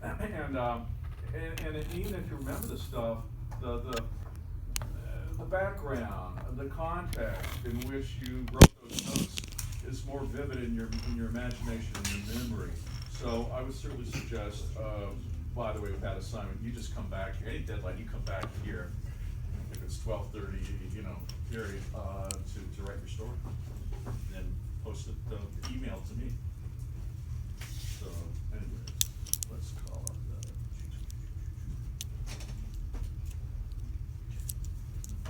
And even if you remember the stuff, the background, the context in which you wrote those notes is more vivid in your imagination and your memory. So I would certainly suggest, by the way, with that assignment, you just come back, any deadline, you come back here, if it's 12:30, period, to write your story. And then post it, email to me. So, anyways, let's call it that.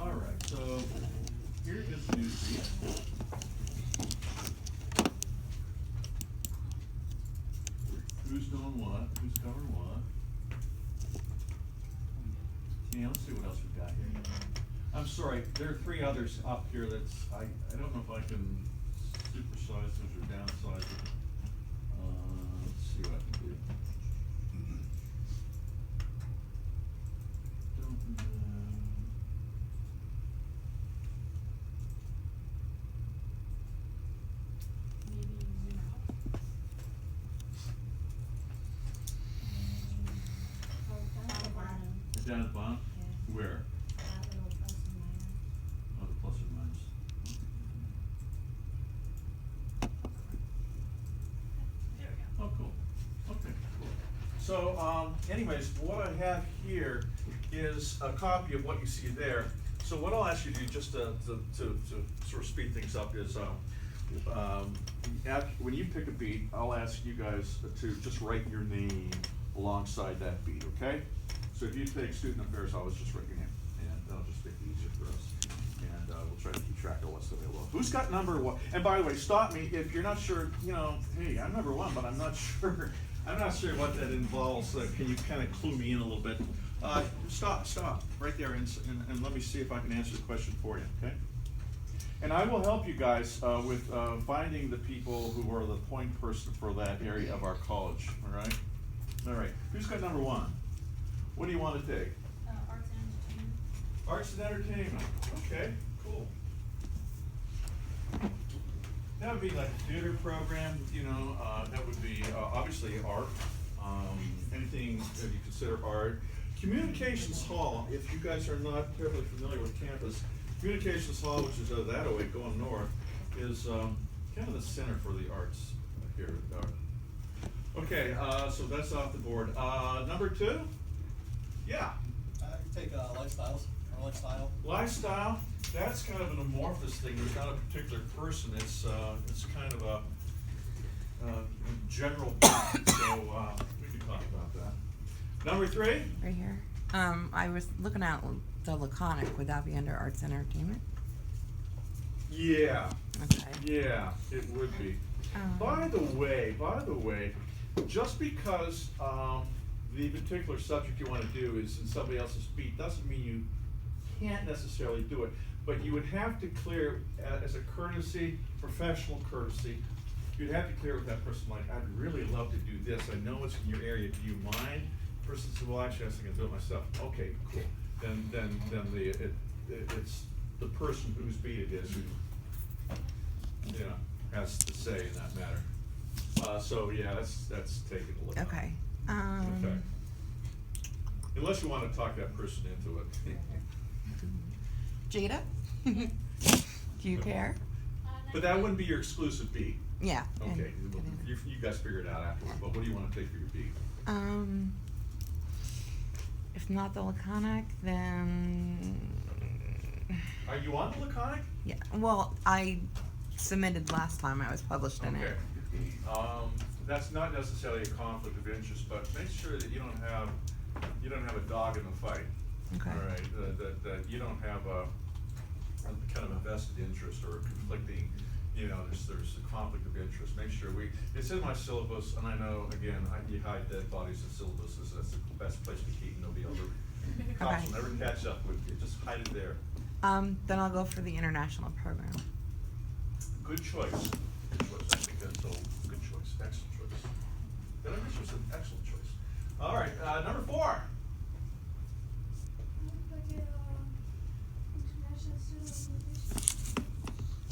All right, so here is the newsfeed. Who's doing what? Who's covering what? Yeah, let's see what else we've got here. I'm sorry, there are 3 others up here that's, I don't know if I can supersize those or downsize it. Let's see what I can do. Don't know. Maybe zoom out. Down at the bottom. Down at the bottom? Yeah. Where? That little plus and minus. Oh, the plus or minus. There we go. Oh, cool. Okay, cool. So, anyways, what I have here is a copy of what you see there. So what I'll ask you to do, just to sort of speed things up, is when you pick a beat, I'll ask you guys to just write your name alongside that beat, okay? So if you take student affairs, always just write your name, and that'll just make it easier for us. And we'll try to keep track of what's available. Who's got number 1? And by the way, stop me if you're not sure, hey, I'm number 1, but I'm not sure. I'm not sure what that involves. Can you kind of clue me in a little bit? Stop, right there, and let me see if I can answer the question for you, okay? And I will help you guys with finding the people who are the point person for that area of our college, all right? All right, who's got number 1? What do you want to take? Arts and entertainment. Arts and entertainment, okay, cool. That would be like a theater program, that would be obviously art, anything that you consider art. Communications Hall, if you guys are not terribly familiar with campus, Communications Hall, which is that way going north, is kind of the center for the arts here. Okay, so that's off the board. Number 2? Yeah. You take lifestyles or lifestyle. Lifestyle, that's kind of an amorphous thing. There's not a particular person. It's kind of a general thing. So we can talk about that. Number 3? Right here. I was looking at the Laconic. Would that be under arts and entertainment? Yeah. Okay. Yeah, it would be. By the way, just because the particular subject you want to do is in somebody else's beat doesn't mean you can't necessarily do it. But you would have to clear, as a courtesy, professional courtesy, you'd have to clear with that person, like, I'd really love to do this. I know it's in your area. Do you mind? The person says, well, actually, I think I can do it myself. Okay, cool. Then it's the person whose beat it is who, has to say in that matter. So yeah, that's taking a look. Okay. Okay. Unless you want to talk that person into it. Jada? Do you care? But that wouldn't be your exclusive beat. Yeah. Okay, you guys figure it out afterward, but what do you want to take for your beat? If not the Laconic, then Are you on the Laconic? yeah. Well, I submitted last time. I was published in Okay. it. That's not necessarily a conflict of interest, but make sure that you don't have a dog in the fight. Okay. All right, that you don't have a kind of a vested interest or a conflicting, there's a conflict of interest. Make sure it's in my syllabus, and I know, again, you hide dead bodies in syllabuses, that's the best place to keep, nobody else, cops will never catch up with you, just hide it there. Then I'll go for the international program. Good choice, I think that's a good choice, excellent choice. That was an excellent choice. All right, number 4.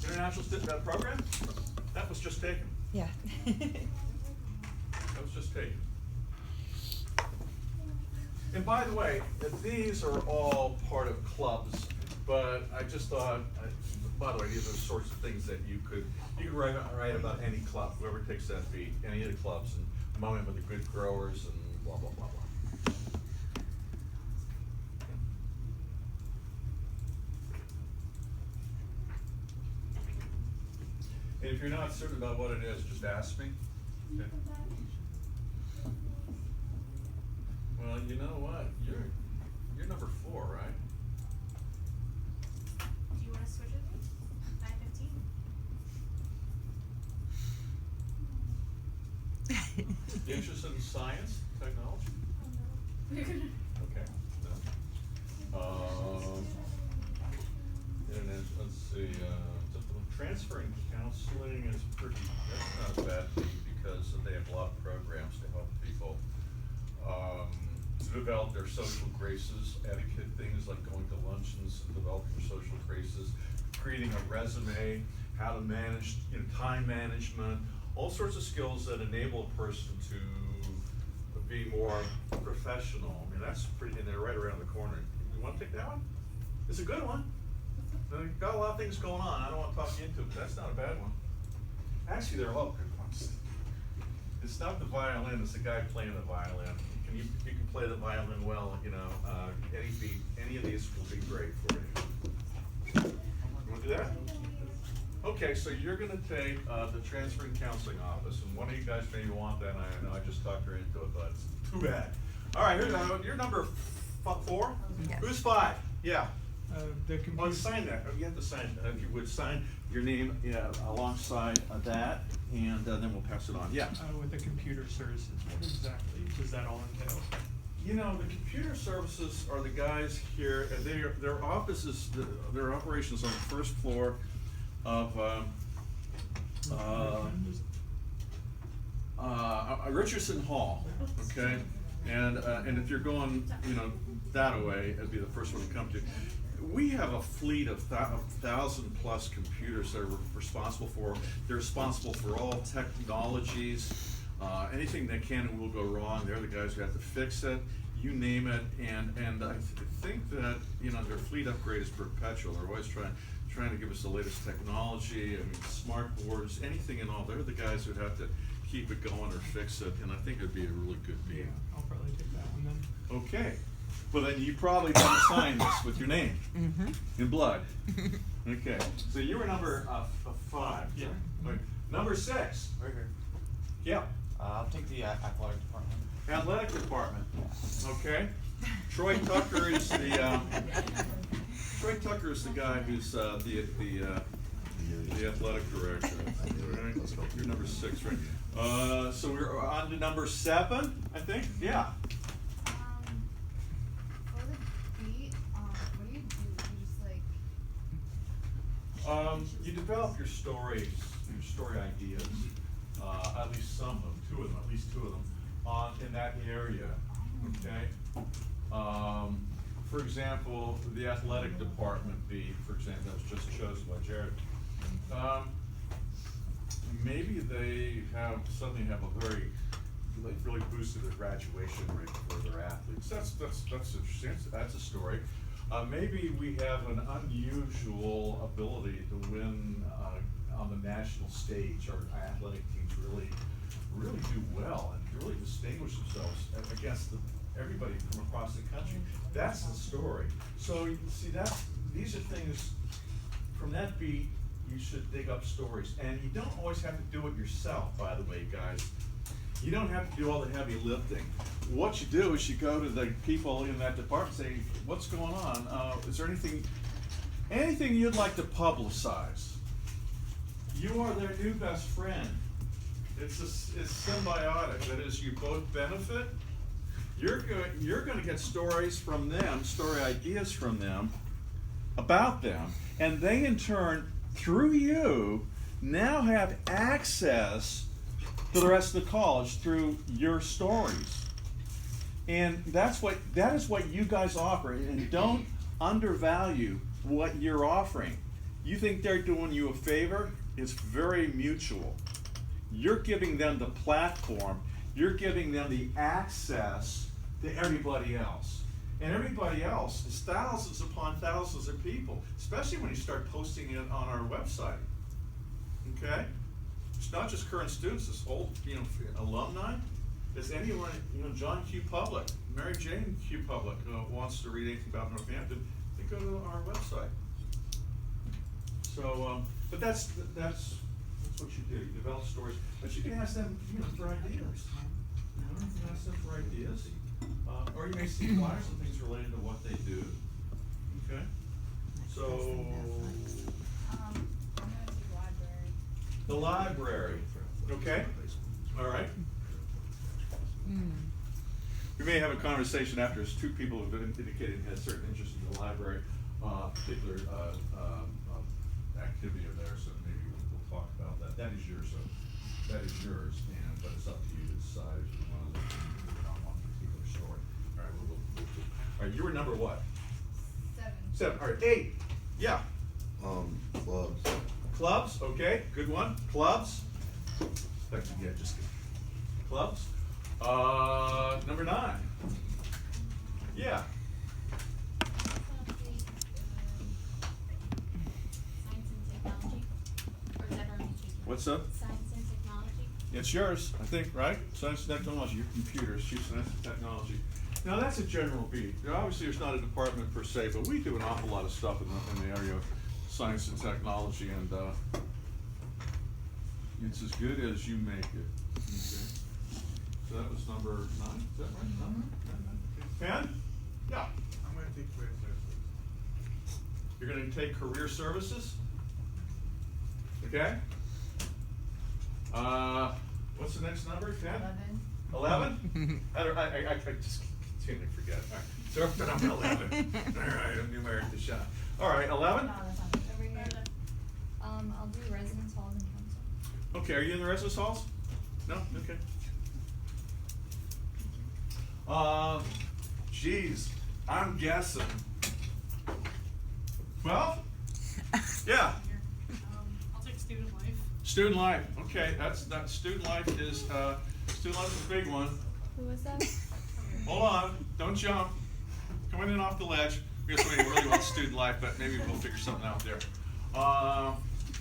International student program? That was just taken. Yeah. That was just taken. And by the way, these are all part of clubs, but I just thought, by the way, these are the sorts of things that you could write about any club, whoever takes that beat, any of the clubs, and among them are the good growers and blah, blah, blah, blah. And if you're not certain about what it is, just ask me. Okay. Well, you know what? You're number 4, right? Do you wanna switch with me? 5:15? You interested in science, technology? Oh, no. We're gonna. Okay. No. And then, let's see, transferring counseling is that's not a bad thing because they have a lot of programs to help people to develop their social graces, etiquette things like going to luncheons and developing social graces, creating a resume, how to manage, time management, all sorts of skills that enable a person to be more professional. I mean, that's pretty, and they're right around the corner. You want to take that one? It's a good one. They've got a lot of things going on. I don't want to talk you into it, but that's not a bad one. Actually, they're all good ones. It's not the violin, it's the guy playing the violin. You can play the violin well, any of these will be great for you. You want to do that? Okay, so you're gonna take the transferring counseling office, and one of you guys maybe want that, I know I just talked her into it, but it's too bad. All right, you're number 4? Yes. Who's 5? Yeah. The Well, computer. sign that. You have to sign, if you would sign your name alongside that, and then we'll pass it on. Yeah. With the computer services, what exactly does that all entail? The computer services are the guys here, and their offices, their operations on the first floor of Richardson Hall, okay? And if you're going, that way, it'd be the first one to come to. We have a fleet of 1,000+ computers that are responsible for. They're responsible for all technologies. Anything that can and will go wrong, they're the guys who have to fix it. You name it, and I think that their fleet upgrade is perpetual. They're always trying to give us the latest technology. I mean, smart boards, anything and all. They're the guys who have to keep it going or fix it, and I think it'd be a really good Yeah, meeting. I'll probably take that one then. Okay. Well, then you probably want to sign this with your name in blood. Okay. So you were number 5. Yeah. Right. Number 6. Right here. Yeah. I'll take the athletic department. Athletic department. Okay. Troy Tucker is the guy who's the athletic director. All right. You're number 6, right? So we're on to number 7, I think. Yeah. For the beat, what do? You just You develop your stories, your story ideas, at least some of them, at least two of them, in that area, okay? For example, the athletic department beat, for example, that was just chosen by Jared. Maybe they suddenly have a really boosted their graduation rate for their athletes. That's interesting. That's a story. Maybe we have an unusual ability to win on the national stage. Our athletic teams really do well and really distinguish themselves against everybody from across the country. That's the story. So you see, these are things from that beat. You should dig up stories, and you don't always have to do it yourself. By the way, guys, you don't have to do all the heavy lifting. What you do is you go to the people in that department and say, what's going on? Is there anything you'd like to publicize? You are their new best friend. It's symbiotic. That is, you both benefit. You're going to get stories from them, story ideas from them, about them, and they in turn, through you, now have access to the rest of the college through your stories. And that is what you guys offer, and don't undervalue what you're offering. You think they're doing you a favor? It's very mutual. You're giving them the platform, you're giving them the access to everybody else. And everybody else is thousands upon thousands of people, especially when you start posting it on our website. Okay? It's not just current students, it's old, alumni. Is anyone, John Q. Public, Mary Jane Q. Public wants to read anything about Northampton, they go to our website. So, but that's what you do. You develop stories, but you can ask them, for ideas. You can ask them for ideas, or you may see flyers and things related to what they do. Okay. So, I'm gonna do library. the library. Okay. All right. We may have a conversation after, as two people have indicated has certain interest in the library, particular activity of theirs, so maybe we'll talk about that. That is yours, but it's up to you to decide if you want to look on one particular story. All right, we'll. All right, you were number what? 7. All right, 8. Yeah. Clubs. Clubs, okay, good one. Clubs. Yeah, just kidding. Clubs. Number 9. Yeah. Science and technology, or is that already taken? What's up? Science and technology. It's yours, I think, right? Science and technology, your computers, chief science and technology. Now, that's a general beat. Obviously, there's not a department per se, but we do an awful lot of stuff in the area of science and technology, and it's as good as you make it. Okay. So that was number 9, is that right? 9? 10? Yeah. I'm gonna take career services. You're gonna take career services? Okay. What's the next number? 10? 11? I just continue to forget. All right. So but I'm 11. All right, I'm numeric to shot. All right, 11? No, that's not it. Over here. I'll do residence halls and council. Okay, are you in the residence halls? No? Okay. Geez, I'm guessing. 12? Yeah. I'll take student life. Student life. Okay, that student life is a big one. Who was that? Hold on, don't jump. Coming in off the ledge. We got somebody who really wants student life, but maybe we'll figure something out there.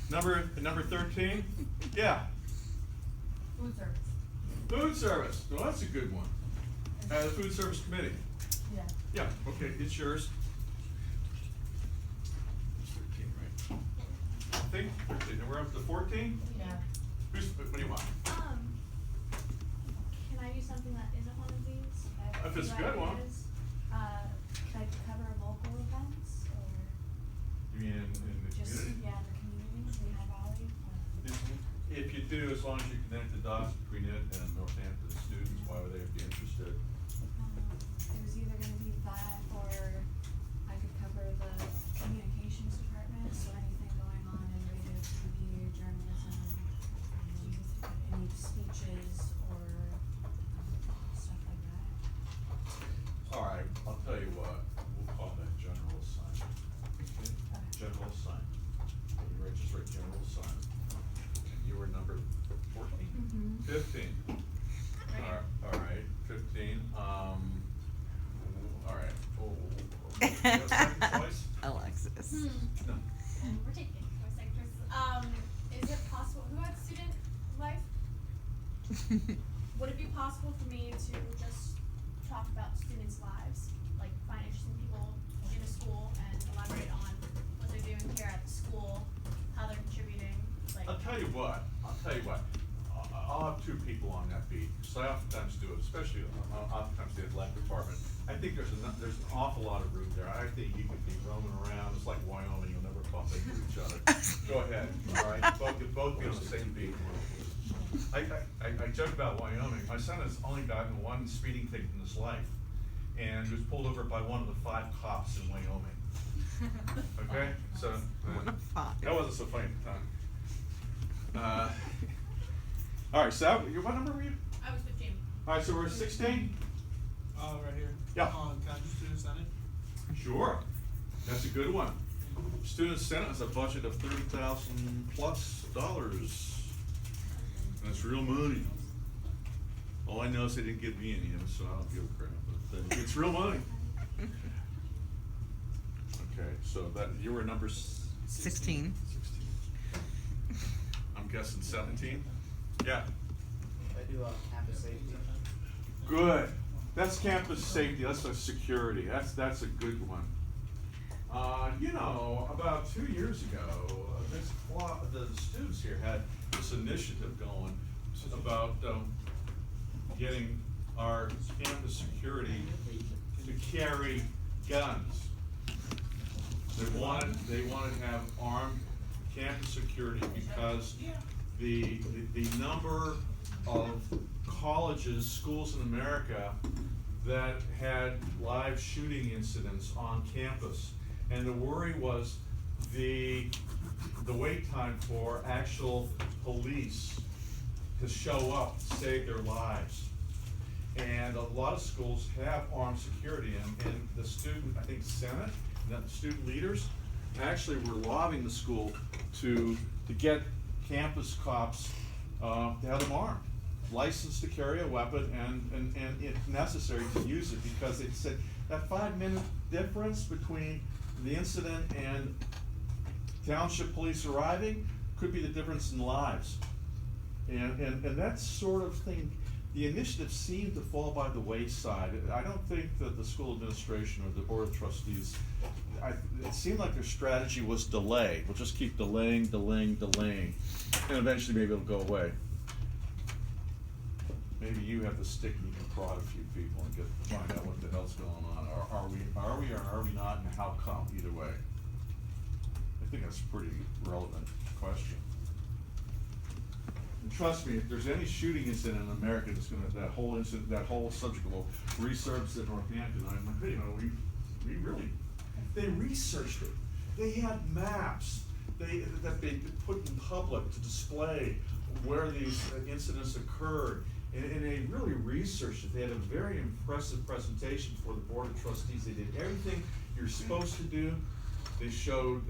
Number 13? Yeah. Food service. Food service. Well, that's a good one. The food service committee. Yeah. Yeah, okay, it's yours. It's 13, right? I think 13, and we're up to 14? Yeah. What do you want? Can I use something that isn't one of these? I have If it's a two good one. ideas. Can I cover local events or You mean in the just, community? yeah, the community, Lehigh Valley? If you do, as long as you connect the dots between it and Northampton students, why would they be interested? It was either gonna be that or I could cover the communications department, so anything going on in radio, TV, journalism, any speeches or stuff like that. All right, I'll tell you what, we'll call that general assignment. Okay? General assignment. You write, just write general assignment. And you were number 14? Mhm. 15. All right, 15, all right. Oh, you have a second choice? Alexis. No. We're taking voice actors. Is it possible, who had student life? Would it be possible for me to just talk about students' lives? Like find interesting people in a school and elaborate on what they're doing here at the school, how they're contributing, like. I'll tell you what, I'll have 2 people on that beat, because I oftentimes do it, especially oftentimes the athletic department. I think there's an awful lot of room there. I think you could be roaming around, it's like Wyoming, you'll never bump into each other. Go ahead, all right, you'll both be on the same beat. I joke about Wyoming, my son has only gotten 1 speeding ticket in his life, and he was pulled over by one of the 5 cops in Wyoming. Okay, so, One of 5. that wasn't so funny at the time. All right, so what number were you? I was 15. All right, so we're at 16? Right here. Yeah. Can I do student senate? Sure, that's a good one. Student Senate has a budget of $30,000+. That's real money. All I know is they didn't give me any of it, so I don't give a crap. But then it's real money. Okay, so that, you were number 16. I'm guessing 17? Yeah. I do, campus safety. Good. That's campus safety, that's a security, that's a good one. You know, about 2 years ago, the students here had this initiative going about, getting our campus security to carry guns. They wanted to have armed campus security because the number of colleges, schools in America that had live shooting incidents on campus. And the worry was the wait time for actual police to show up to save their lives. And a lot of schools have armed security, and the student, I think Senate, and the student leaders actually were lobbying the school to get campus cops to have them armed, licensed to carry a weapon, and if necessary to use it, because it said that 5-minute difference between the incident and township police arriving could be the difference in lives. And that sort of thing, the initiative seemed to fall by the wayside. I don't think that the school administration or the board of trustees, it seemed like their strategy was delay. We'll just keep delaying, and eventually maybe it'll go away. Maybe you have the stick and you can prod a few people and find out what the hell's going on. Are we or are we not, and how come, either way? I think that's a pretty relevant question. And trust me, if there's any shooting incident in America that's gonna, that whole subject will resurface at Northampton, I'm like, you know, we really, they researched it. They had maps that they put in public to display where these incidents occurred. And they really researched it. They had a very impressive presentation for the board of trustees. They did everything you're supposed to do. They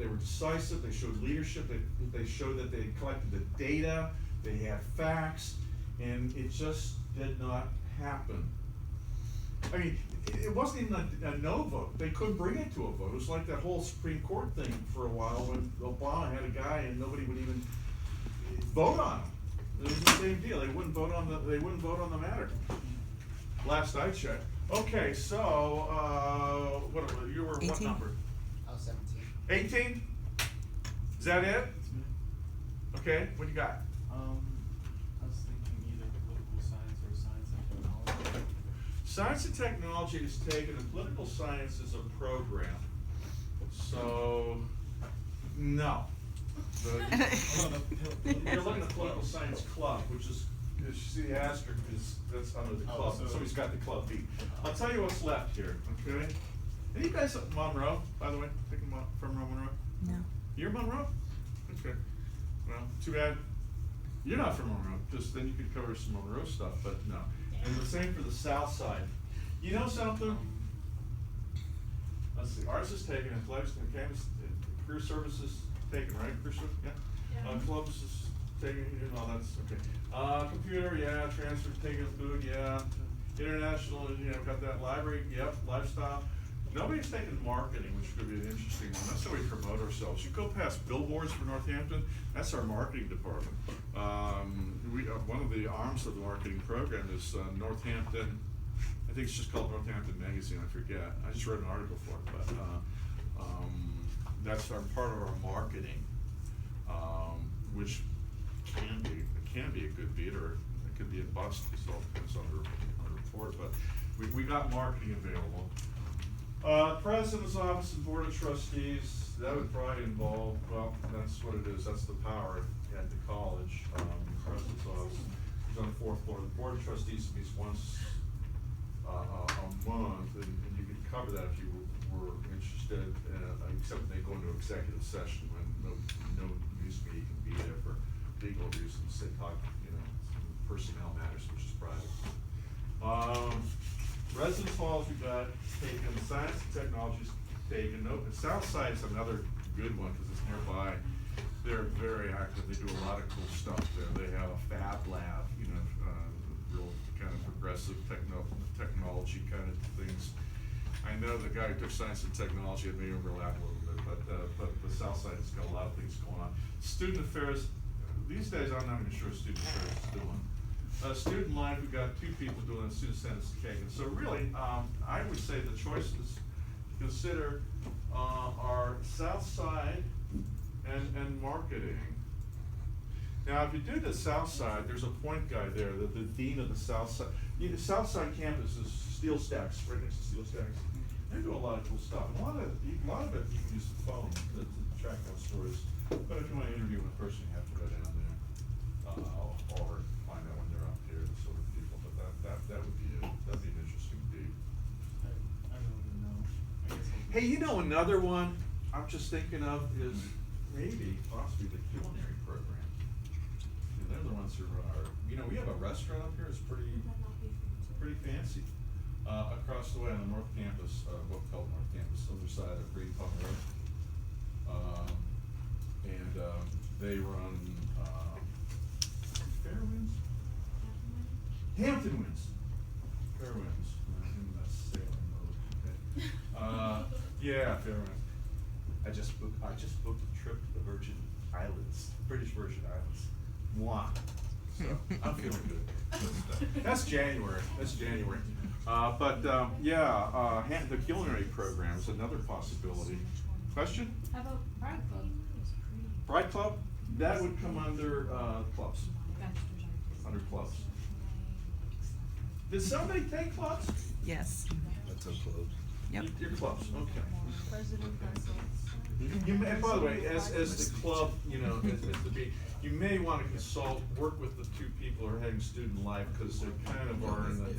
were decisive, they showed leadership, they showed that they collected the data, they had facts, and it just did not happen. I mean, it wasn't even a no vote. They couldn't bring it to a vote. It was like that whole Supreme Court thing for a while when Obama had a guy and nobody would even vote on him. It was the same deal. They wouldn't vote on the matter. Last I checked. Okay, so you were 18. what number? I was 17. 18? Is that it? Okay, what you got? I was thinking either political science or science and technology. Science and technology is taken, and political science is a program. So, no. You're looking at the political science club, which is, you see the asterisk that's under the club. Oh, so- Somebody's got the club beat. I'll tell you what's left here, okay? Are you guys at Monroe, by the way? Thinking from Monroe? No. You're Monroe? Okay. Well, too bad. You're not from Monroe, just then you could cover some Monroe stuff, but no. And the same for the south side. You know something? Let's see, ours is taken, athletics and campus, career services taken, right? Career service, yeah? Yeah. Clubs is taken, you know, that's, okay. Computer, yeah, transfer taken, food, yeah. International, you know, got that. Library, yep, lifestyle. Nobody's taken marketing, which could be an interesting one. That's how we promote ourselves. You go past billboards for Northampton, that's our marketing department. One of the arms of the marketing program is Northampton, I think it's just called Northampton Magazine, I forget. I just wrote an article for it, but that's part of our marketing, which can be a good beat, or it could be a bust, so it depends on the report, but we got marketing available. President's Office and Board of Trustees, that would probably involve, well, that's what it is, that's the power at the college. President's Office is on the 4th floor. The Board of Trustees meets once a month, and you could cover that if you were interested, except they go into executive session when no news media can be there for legal reasons. They talk, you know, personnel matters, which is private. Residence halls we got taken, science and technology's taken. The South Side is another good one because it's nearby. They're very active. They do a lot of cool stuff there. They have a fab lab, you know, real kind of progressive technology kind of thing I know the guy who took science and technology and may overlap a little bit, but the south side has got a lot of things going on. Student affairs, these days I'm not even sure student affairs is still on. Student life, we've got 2 people doing it, student senate Kagan. So really, I would say the choices to consider are south side and marketing. Now, if you do the south side, there's a point guy there, the dean of the south side. The south side campus is Steel Stacks, right next to Steel Stacks. They do a lot of cool stuff. And a lot of it you can use the phone to track down stories. But if you want to interview a person, you have to go down there, or find out when they're up here, the sort of people. But that'd be an interesting beat. I don't even know. I guess I'll- Hey, you know another one I'm just thinking of is maybe possibly the culinary program. And they're the ones who are, we have a restaurant up here, it's pretty fancy. Across the way on the North Campus, what's called North Campus, other side of Green Pond Road. And they run, Fairwinds? Hampton Winds. Fairwinds, in that sailing mode, okay. Yeah, Fairwinds. I just booked a trip to the Virgin Islands, British Virgin Islands. Mwah. So, I'm feeling good. That's January. The culinary program is another possibility. Question? How about Pride Club? Pride Club? That would come under clubs. Under clubs. Did somebody take clubs? Yes. That's a close. Yep. Your clubs, okay. President And by the way, as the club, as the B, you may want to work with the 2 people who are having student life, because they kind of are in the,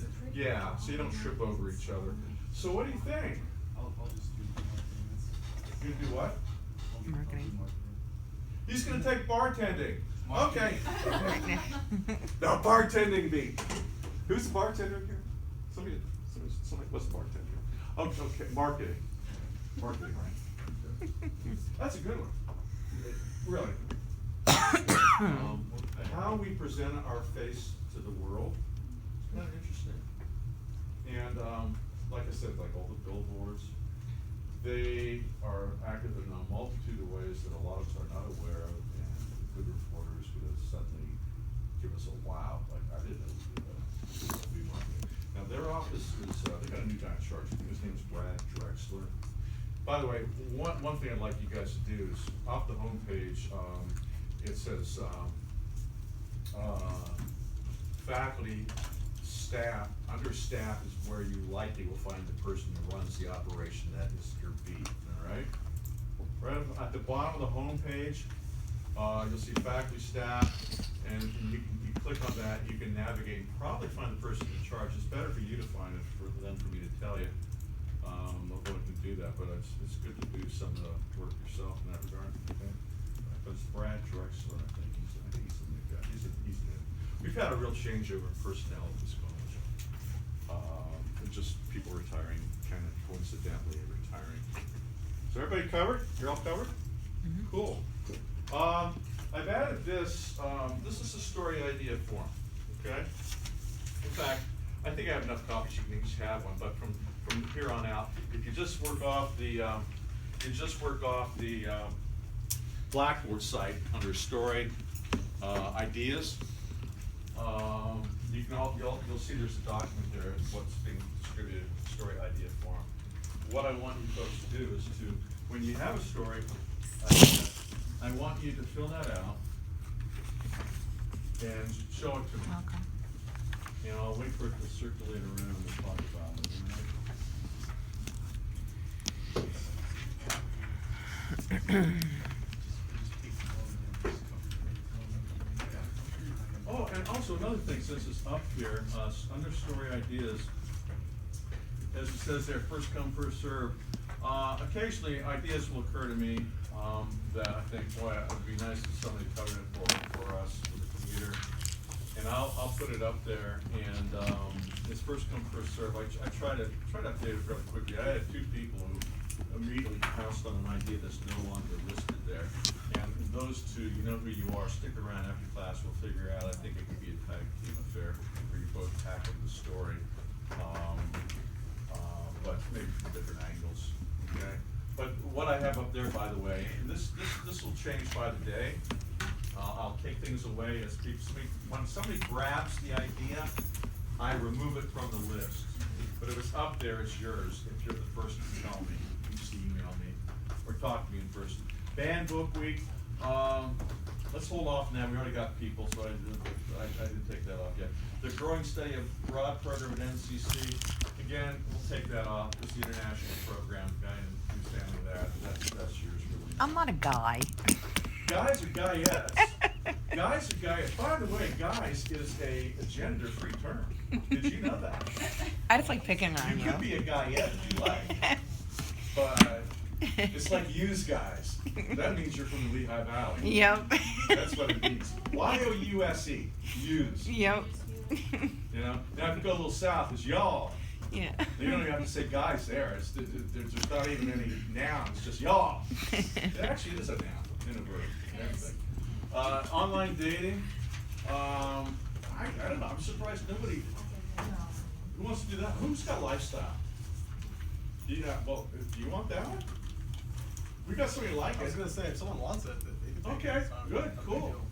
so you don't trip over each other. So what do you think? I'll just do marketing. You do what? I'll do Marketing. He's gonna take bartending. Okay. Marketing. Now bartending bee. Who's the bartender here? Somebody, what's the bartender? Okay, marketing. Marketing, right? That's a good one. Really. How we present our face to the world is kind of interesting. And like I said, like all the billboards, they are active in a multitude of ways that a lot of us are not aware of, and good reporters would suddenly give us a wow, like I didn't know we did that. Now their office is, they got a new guy in charge, his name is Brad Drexler. By the way, one thing I'd like you guys to do is, off the homepage, it says, faculty, staff, under staff is where you likely will find the person who runs the operation, that is your beat, all right? Right at the bottom of the homepage, you'll see faculty, staff, and you click on that, you can navigate and probably find the person in charge. It's better for you to find it than for me to tell you. Although I can do that, but it's good to do some of the work yourself in that regard, okay? But it's Brad Drexler, I think he's the new guy. He's new. We've had a real changeover in personnel at this college. Just people retiring, kind of coincidentally retiring. So everybody covered? You're all covered? Mhm. Cool. I've added this, this is a story idea form, okay? In fact, I think I have enough copies, you can each have one, but from here on out, if you just work off the, Blackboard site under story, ideas, you'll see there's a document there, what's being distributed, story idea form. What I want you folks to do is when you have a story idea, I want you to fill that out and show it to me. Okay. And I'll wait for it to circulate around and we'll talk about it, all right? Oh, and also another thing, since it's up here, under story ideas, as it says there, first come, first serve. Occasionally, ideas will occur to me that I think, boy, it would be nice if somebody covered it for us with a computer. And I'll put it up there, and it's first come, first serve. I try to update it fairly quickly. I had 2 people who immediately pounced on an idea that's no longer listed there. And those 2, you know who you are. Stick around after class. We'll figure out. I think it could be a tag team affair where you both tackle the story. But maybe from different angles, okay? But what I have up there, by the way, and this will change by the day. I'll take things away as people, when somebody grabs the idea, I remove it from the list. But if it's up there, it's yours, if you're the person to tell me, you just email me, or talk to me in person. Band Book Week, let's hold off now, we already got people, so I didn't take that off yet. The Growing Study of Broad program at NCC, again, we'll take that off, it's the international program, guy who's handling that's yours really. I'm not a guy. Guys are guyettes. Guys are guyettes. By the way, guys is a gender-free term. Did you know that? I just like picking on You you. could be a guyette if you like. But it's like use guys. That means you're from the Lehigh Valley. Yep. That's what it means. Y-O-U-S-E. Use. Yep. You know? Now if you go a little south, it's y'all. Yeah. You don't even have to say guys there. There's not even any nouns, it's just y'all. It actually is a noun in a verb and everything. Online dating, I don't know, I'm surprised nobody, who wants to do that? Who's got lifestyle? Do you want that one? We got somebody like I was it. gonna say, if someone wants it, they can take it. Okay, It's not good, a big cool. deal.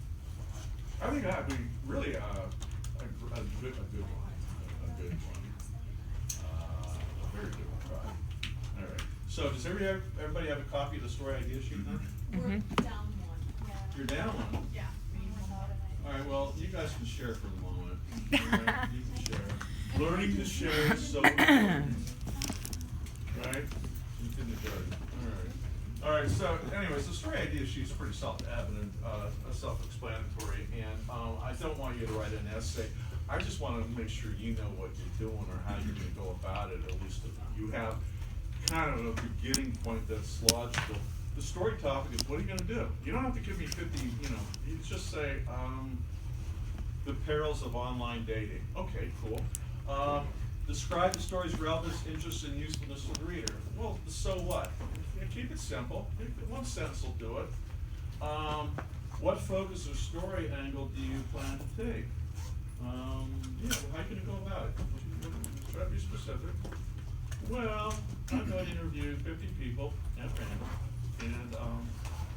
I think that'd be really a good one, a good one. A very good one, right. All right, so does everybody have a copy of the story idea sheet now? We're Mhm. down one, yeah. You're down one. Yeah. We need one more tonight. All right, well, you guys can share for the moment. All right, you can share. Learning to share is so important. Right? It's in the garden. All right, so anyways, the story idea sheet's pretty self-evident, self-explanatory, and I don't want you to write an essay. I just want to make sure you know what you're doing or how you're going to go about it, at least if you have kind of a beginning point that's logical. The story topic is, what are you going to do? You don't have to give me 50, you just say, the perils of online dating. Okay, cool. Describe the story's relevance, interest, and usefulness to the reader. Well, so what? Keep it simple. One sentence will do it. What focus or story angle do you plan to take? How can you go about it? Try to be specific. Well, I'm going to interview 50 people at random, and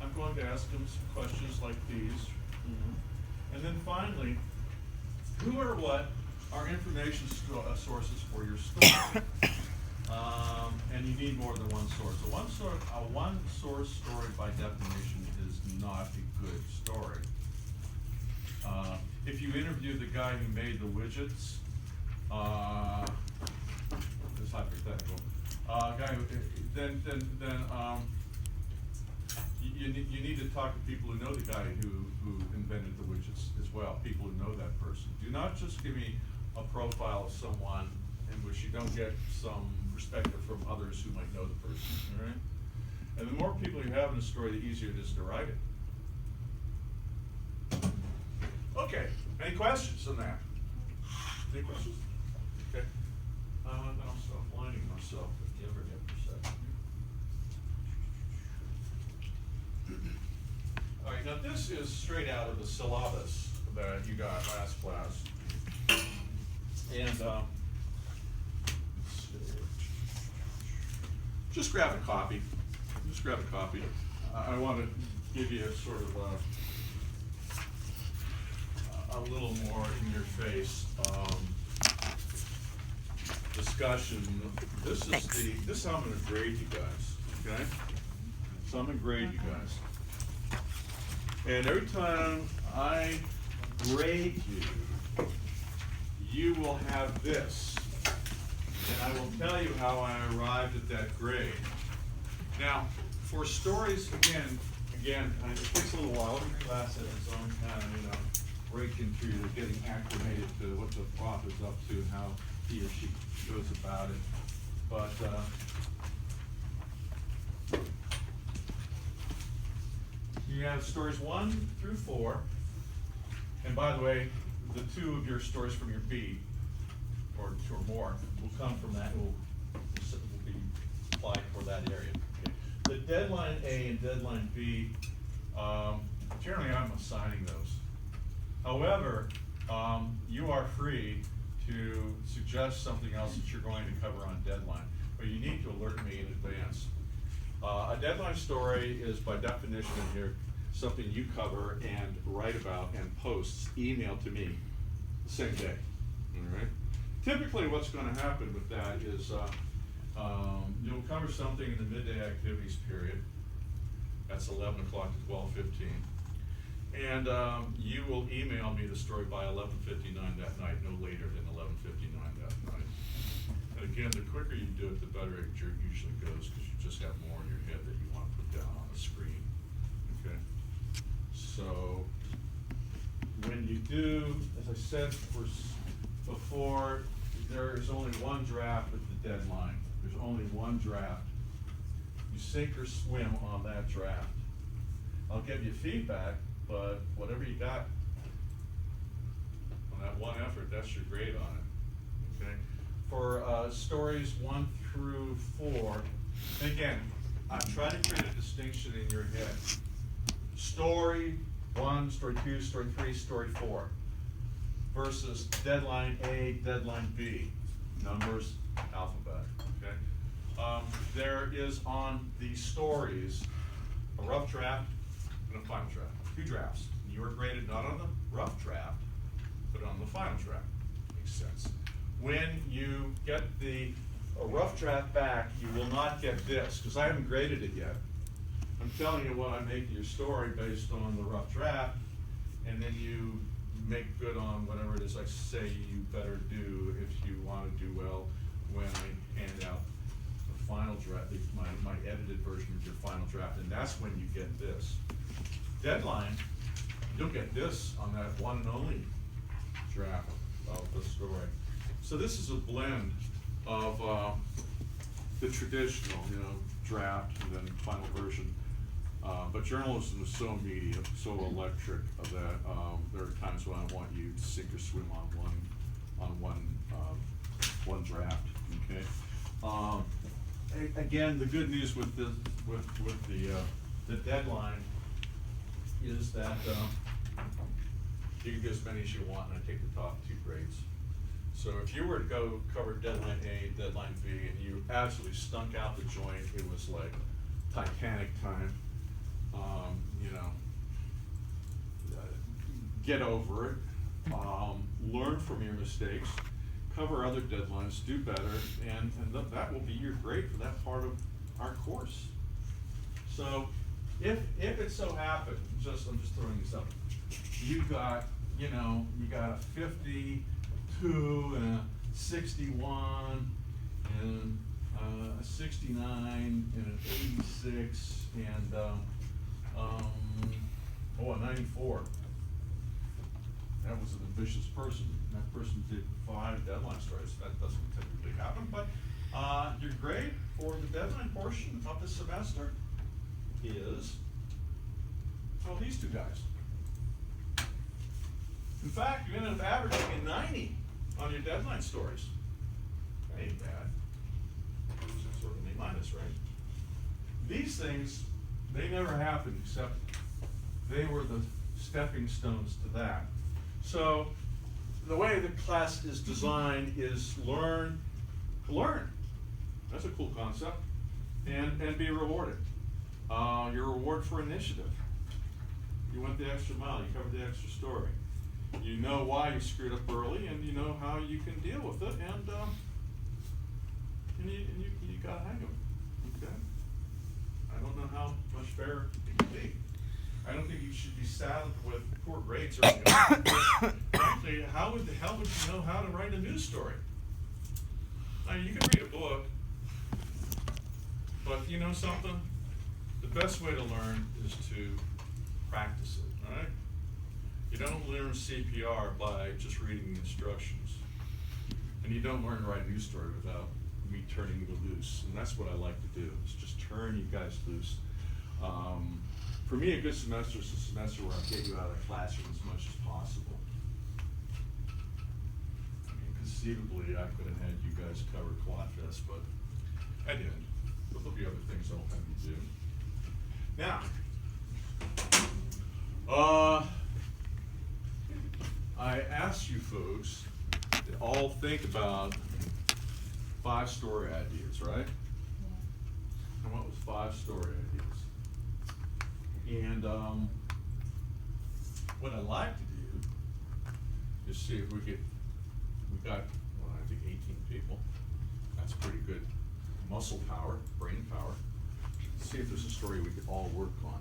I'm going to ask them some questions like these. And then finally, who or what are information sources for your story? And you need more than one source. A one source story by definition is not a good story. If you interview the guy who made the widgets, it's hypothetical, then you need to talk to people who know the guy who invented the widgets as well, people who know that person. Do not just give me a profile of someone in which you don't get some perspective from others who might know the person, all right? And the more people you have in a story, the easier it is to write it. Okay, any questions on that? Any questions? Okay. I'm self-lining myself, if you ever get perception. All right, now this is straight out of the syllabus that you got last class. And just grab a copy. Just grab a copy. I want to give you a sort of a little more in your face discussion. This is Thanks. this is how I'm going to grade you guys. Okay? So I'm going to grade you guys. And every time I grade you, you will have this. And I will tell you how I arrived at that grade. Now, for stories, again, it takes a little while. Every class has its own kind of, breaking through, getting acclimated to what the author's up to and how he or she goes about it. But, you have stories 1 through 4. And by the way, the 2 of your stories from your B, or 2 or more, will come from that, will be applied for that area. Okay. The deadline A and deadline B, generally I'm assigning those. However, you are free to suggest something else that you're going to cover on deadline, but you need to alert me in advance. A deadline story is by definition here something you cover and write about and posts, email to me the same day, all right? Typically what's gonna happen with that is you'll cover something in the midday activities period. That's 11 o'clock to 12:15. And you will email me the story by 11:59 that night, no later than 11:59 that night. And again, the quicker you do it, the better it usually goes, because you just have more in your head that you want to put down on the screen, okay? So, when you do, as I said before, there is only one draft at the deadline. There's only one draft. You sink or swim on that draft. I'll give you feedback, but whatever you got on that one effort, that's your grade on it, okay? For stories 1 through 4, and again, I'm trying to create a distinction in your head. Story 1, story 2, story 3, story 4, versus deadline A, deadline B, numbers, alphabet, okay? There is on the stories a rough draft and a final draft, 2 drafts. You are graded not on the rough draft, but on the final draft. Makes sense. When you get a rough draft back, you will not get this, because I haven't graded it yet. I'm telling you what I make your story based on the rough draft, and then you make good on whatever it is I say you better do if you want to do well when I hand out the final draft, my edited version of your final draft, and that's when you get this. Deadline, you'll get this on that one and only draft of the story. So this is a blend of the traditional, draft and then final version. But journalism is so immediate, so electric that there are times when I want you to sink or swim on one draft. Okay. Again, the good news with the deadline is that you can get as many as you want, and I take the top 2 grades. So if you were to go cover deadline A, deadline B, and you absolutely stunk out the joint, it was like Titanic time, get over it, learn from your mistakes, cover other deadlines, do better, and that will be your grade for that part of our course. So if it so happens, I'm just throwing this up, you got a 52 and a 61 and a 69 and an 86 and a 94. That was an ambitious person. That person did 5 deadline stories. That doesn't typically happen, but your grade for the deadline portion of the semester is, these 2 guys. In fact, you ended up averaging a 90 on your deadline stories. That ain't bad. It's sort of an A-, right? These things, they never happened, except they were the stepping stones to that. So the way the class is designed is learn to learn. That's a cool concept. And be rewarded. Your reward for initiative. You went the extra mile, you covered the extra story. You know why you screwed up early, and you know how you can deal with it, and you got a hang of it. Okay? I don't know how much fairer it can be. I don't think you should be saddled with poor grades early on. Frankly, how would the hell would you know how to write a news story? I mean, you can read a book, but you know something? The best way to learn is to practice it, all right? You don't learn CPR by just reading the instructions. And you don't learn to write a news story without me turning you loose. And that's what I like to do, is just turn you guys loose. For me, a good semester is a semester where I get you out of the classroom as much as possible. I mean, conceivably, I could have had you guys cover Quadfest, but I didn't. But there'll be other things I'll have you do. Now, I asked you folks all think about 5-story ideas, right? Come up with 5-story ideas. And, what I'd like to do is see if we got, well, I think 18 people. That's pretty good muscle power, brain power. See if there's a story we could all work on.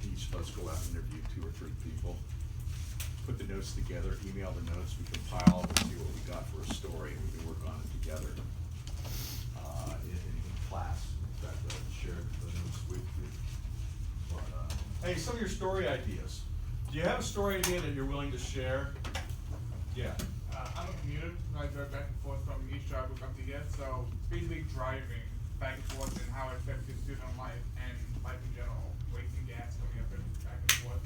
Each of us go out and interview 2 or 3 people, put the notes together, email the notes, we compile and see what we got for a story, and we can work on it together in class. In fact, I shared the notes with you. But, hey, some of your story ideas. Do you have a story idea that you're willing to share? Yeah. I'm a commuter. I drive back and forth from each job we come to get. So basically driving back and forth and how it affects your student life and life in general. Wasting gas, coming up and back and forth.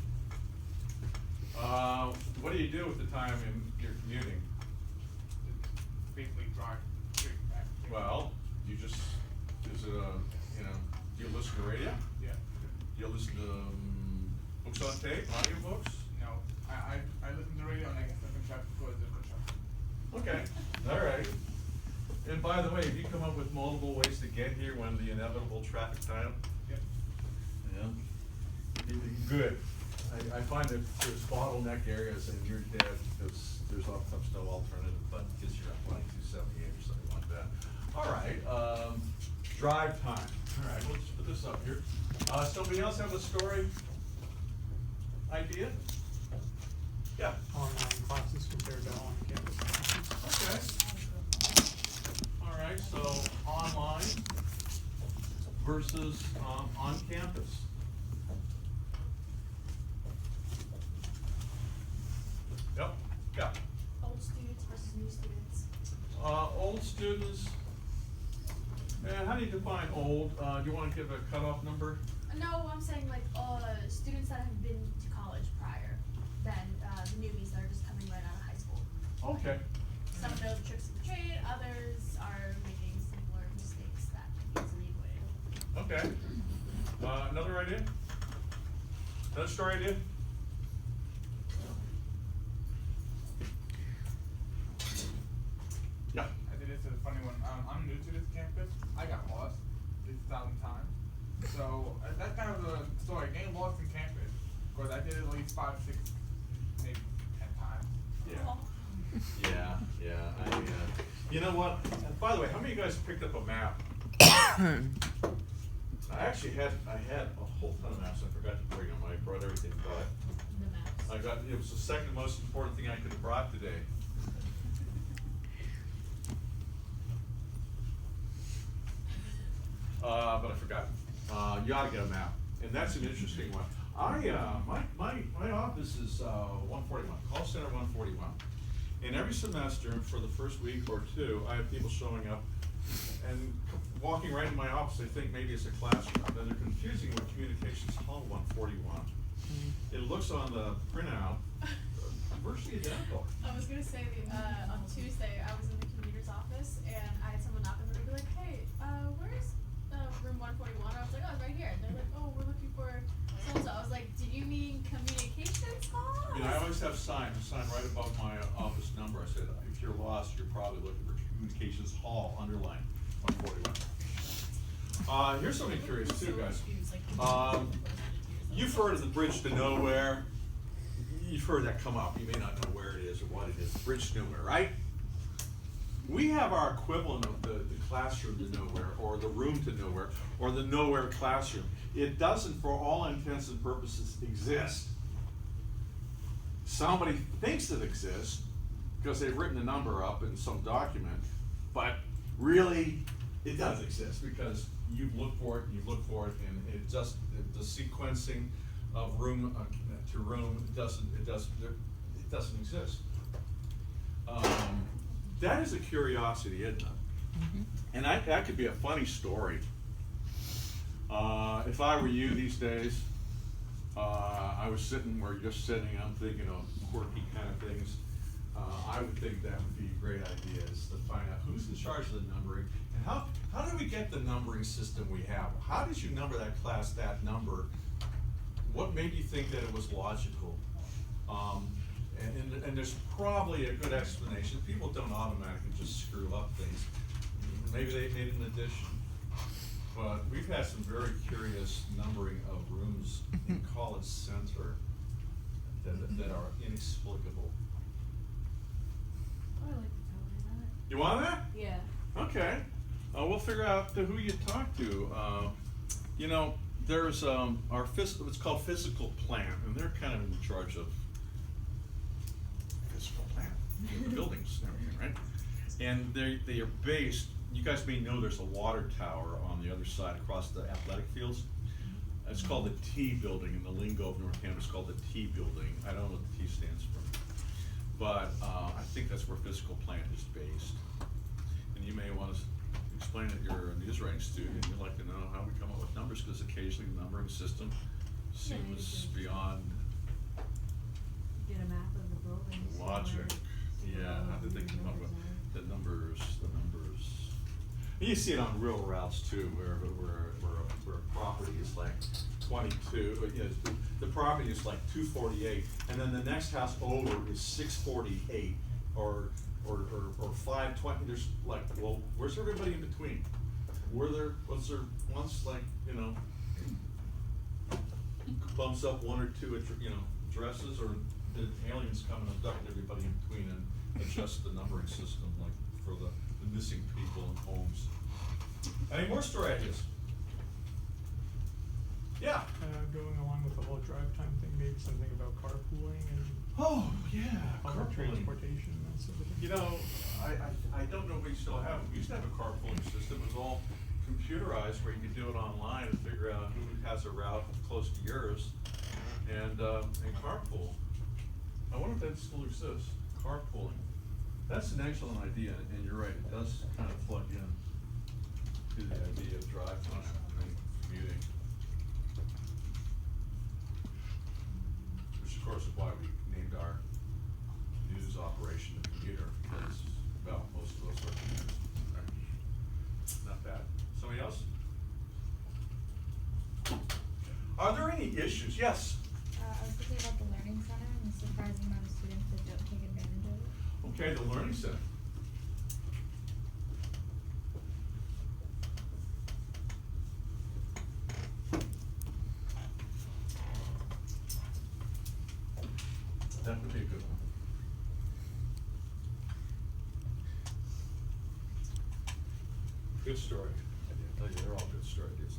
What do you do with the time in your commuting? Basically drive straight back. Well, you just, is it a, you know, do you listen to radio? Yeah. Do you listen to books on tape, audiobooks? No. I listen to radio and I get stuff in traffic for the good shop. Okay, all right. And by the way, have you come up with multiple ways to get here when the inevitable traffic time? Yep. Yeah. Good. I find that there's bottleneck areas and you're dead because there's oftentimes no alternative, but because you're at 2278 or something like that. All right, drive time. All right, we'll just put this up here. Somebody else have a story idea? Yeah. Online classes compared to on campus classes. Okay. All right, so online versus on campus. Yep, yeah. Old students versus new students. Old students, how do you define old? Do you wanna give a cutoff number? No, I'm saying like students that have been to college prior than the newbies that are just coming right out of high school. Okay. Some know the tricks of the trade, others are making similar mistakes that can be easily avoided. Okay. Another idea? Another story idea? Yeah. I think this is a funny one. I'm new to this campus. I got lost at least 1,000 times. So that's kind of the story. Getting lost in campus. Because I did it at least 5, 6, maybe 10 times. Yeah. Yeah. You know what? By the way, how many of you guys picked up a map? I actually had a whole ton of maps. I forgot to bring them. I brought everything, but The maps. it was the second most important thing I could have brought today. But I forgot. You ought to get a map, and that's an interesting one. My office is 141, call center 141. And every semester, for the first week or 2, I have people showing up and walking right in my office. They think maybe it's a classroom, then they're confusing with Communications Hall 141. It looks on the printout virtually identical. I was gonna say on Tuesday I was in the commuter's office and I had someone knock on the door and be like, hey, where's room 141? I was like, oh, it's right here. And they're like, oh, we're looking for so-and-so. I was like, did you mean Communications Hall? You know, I always have a sign right above my office number. I said, if you're lost, you're probably looking for Communications Hall, underline 141. Here's something curious too, guys. You've heard of the Bridge to Nowhere. You've heard that come up. You may not know where it is or what it is. Bridge to Nowhere, right? We have our equivalent of the classroom to nowhere, or the room to nowhere, or the nowhere classroom. It doesn't, for all intents and purposes, exist. Somebody thinks it exists because they've written a number up in some document, but really, it does exist because you've looked for it, and it just, the sequencing of room to room doesn't exist. That is a curiosity, isn't it? Mm-hmm. And that could be a funny story. If I were you these days, I was sitting where you're just sitting, I'm thinking of quirky kind of things. I would think that would be a great idea, is to find out who's in charge of the numbering, and how did we get the numbering system we have? How did you number that class that number? What made you think that it was logical? And there's probably a good explanation. People don't automatically just screw up things. Maybe they made an addition. But we've had some very curious numbering of rooms in College Center that are inexplicable. I like to tell her that. You want that? Yeah. Okay, we'll figure out who you talk to. You know, there's it's called Physical Plant, and they're kind of in charge of physical plant, the buildings and everything, right? And they are based, you guys may know there's a water tower on the other side across the athletic fields. It's called the T building, in the lingo of Northampton, it's called the T building. I don't know what the T stands for. But I think that's where Physical Plant is based. And you may want to explain that you're a news writing student and you'd like to know how we come up with numbers, because occasionally the numbering system seems beyond Get a map of the buildings. logic. Yeah, how did they come up with the numbers? And you see it on rural routes too, where a property is like 22, you know, the property is like 248, and then the next house over is 648, or 520. There's like, well, where's everybody in between? Was there once, like, you know, bumps up one or two, addresses, or did aliens come and abduct everybody in between and adjust the numbering system, like, for the missing people and homes? Any more story ideas? Yeah. Going along with the whole drive time thing, maybe something about carpooling and Oh, yeah, public carpooling. transportation and that sort of thing. You know, I don't know if we still have it. We used to have a carpooling system. It was all computerized, where you could do it online and figure out who has a route close to yours and carpool. I wonder if that still exists, carpooling. That's an excellent idea, and you're right, it does kind of plug in to the idea of drive time and commuting. Which of course is why we named our news operation the Commuter, because, well, most of us are commuters, right? Not bad. Somebody else? Are there any issues? Yes? I was thinking about the Learning Center and the surprising amount of students that don't take advantage of it. Okay, the Learning Center. That would be a good one. Good story. I tell you, they're all good story ideas.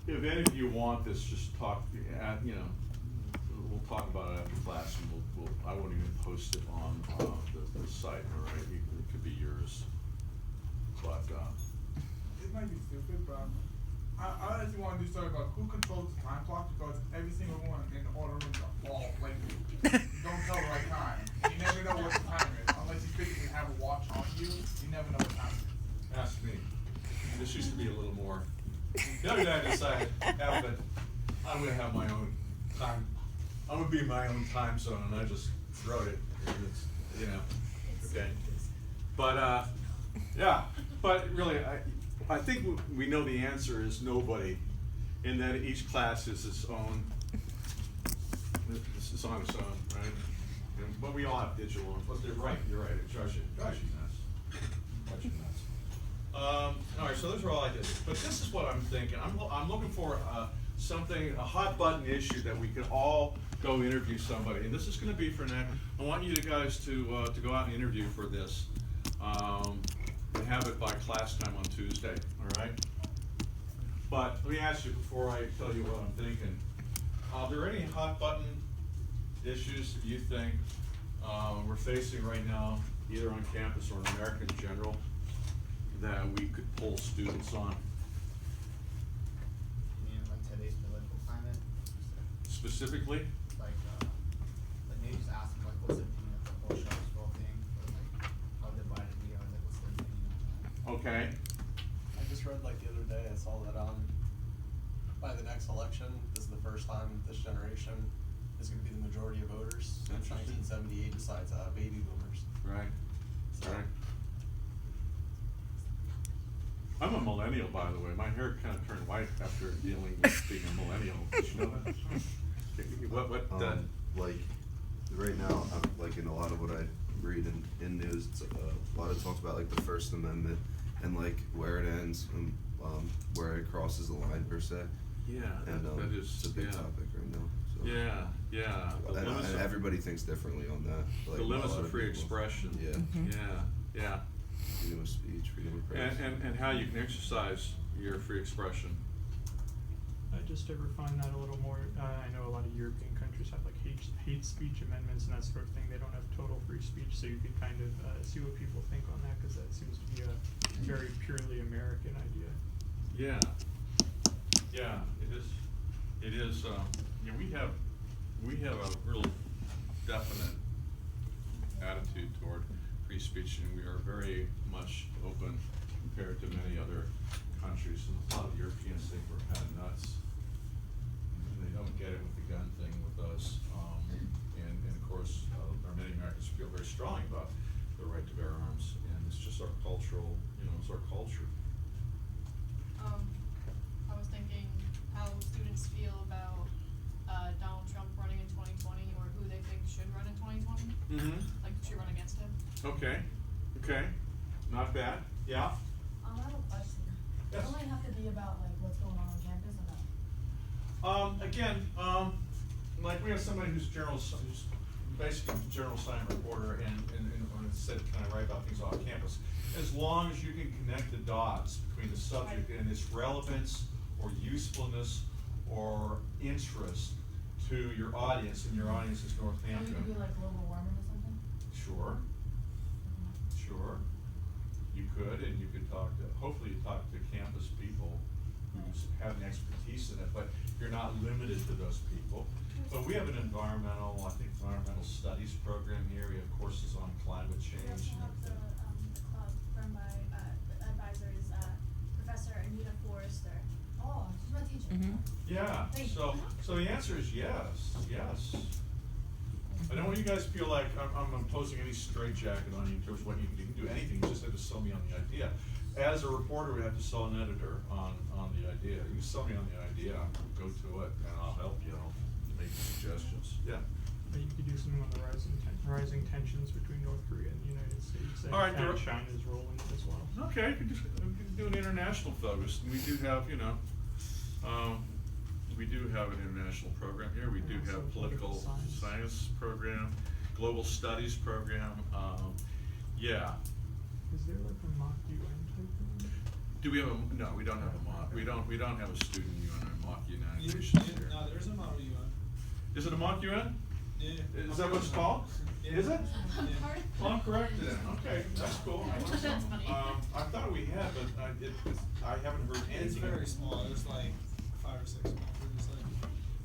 If any of you want this, just talk, we'll talk about it after class, and I won't even post it on, the site, all right? It could be yours. But, It might be stupid, but I actually want to do something about who controls the time clock, because every single one in all the rooms are all like, don't tell the right time. And you never know what the time is, unless you physically have a watch on you. You never know what time it is. ask me. This used to be a little more. The other day I decided, I'm gonna have my own time. I'm gonna be in my own time zone, and I just wrote it. And it's, okay. But yeah. But really, I think we know the answer is nobody, in that each class is its own. It's on its own, right? But we all have digital ones. But they're right. You're right. It drives you nuts. Drives you nuts. All right, so those are all ideas. But this is what I'm thinking. I'm looking for something, a hot button issue that we could all go interview somebody. And this is going to be for next. I want you guys to go out and interview for this, and have it by class time on Tuesday. All right. But let me ask you before I tell you what I'm thinking. Are there any hot button issues that you think we're facing right now, either on campus or in America in general, that we could pull students on? Like today's political climate, Specifically? like maybe just ask them, like, what's their opinion of the whole Charlotte School thing, or like, how divided we are, like, what's their opinion on that? Okay. I just read like the other day, I saw that by the next election, this is the first time this generation is gonna be the majority of voters since Interesting. 1978 besides baby boomers. Right. So- Right. I'm I'm a millennial, by the way. My hair kind of turned white after dealing with being a millennial. Did you know that? Like, right now, like in a lot of what I read in news, it's, a lot of talks about like the First Amendment and like where it ends and, where it crosses the line per se. Yeah, And, that is, it's a big yeah. topic right now, so. Yeah. The And, limits and of- everybody thinks differently on that. Like, The a limits lot of free people. expression. Yeah, Yeah. freedom of speech, freedom of press. And how you can exercise your free expression. Just to refine that a little more, I know a lot of European countries have like hate speech amendments and that sort of thing. They don't have total free speech, so you can kind of see what people think on that, because that seems to be a very purely American idea. Yeah, it is, we have a real definite attitude toward free speech, and we are very much open compared to many other countries. And a lot of Europeans think we're kind of nuts, and they don't get it with the gun thing with us. And of course, many Americans feel very strongly about the right to bear arms, and it's just our cultural, it's our culture. I was thinking how students feel about Donald Trump running in 2020, or who they think should run in 2020. Mm-hmm. Like, should run against him. Okay, not bad, yeah. I have a question. Yes. Does it only have to be about like what's going on campus or no? Again, like we have somebody who's who's basically a journal science reporter and when it said kind of write about things off campus. As long as you can connect the dots between the subject and its relevance or usefulness or interest to your audience, and your audience is So you Northampton. could do like global warming or something? Sure. You could, and you could hopefully you talk to campus people who have an expertise in it, but you're not limited to those people. But we have an environmental studies program here. We have courses on climate We change. also have the club run by the advisors, Professor Anita Forrester. Oh, she's my teacher. Mhm. Yeah, Thank so the answer is yes. I don't want you guys to feel like I'm imposing any straitjacket on you in terms of what you can do anything, you just have to sell me on the idea. As a reporter, we have to sell an editor on the idea. You sell me on the idea, go to it, and I'll help you, make suggestions, yeah. But you could do something on the rising tensions between North Korea and the United States, and, All right, and China's role in it as well. Okay, we could do an international focus, and we do have, we do have an international program here, we do have political science program, global studies program, yeah. Is there like a mock UN type thing? Do we have no, we don't have a mock, we don't have a student UN or mock United You- Nations you- here. No, there is a model UN. Is it a mock UN? Yeah. Is that what it's called? Yeah. Is it? Yeah. Well, I'm corrected then, okay, that's cool. That's funny. I thought we had, but I haven't heard anything. It's very small. There's like 5 or 6 members. Like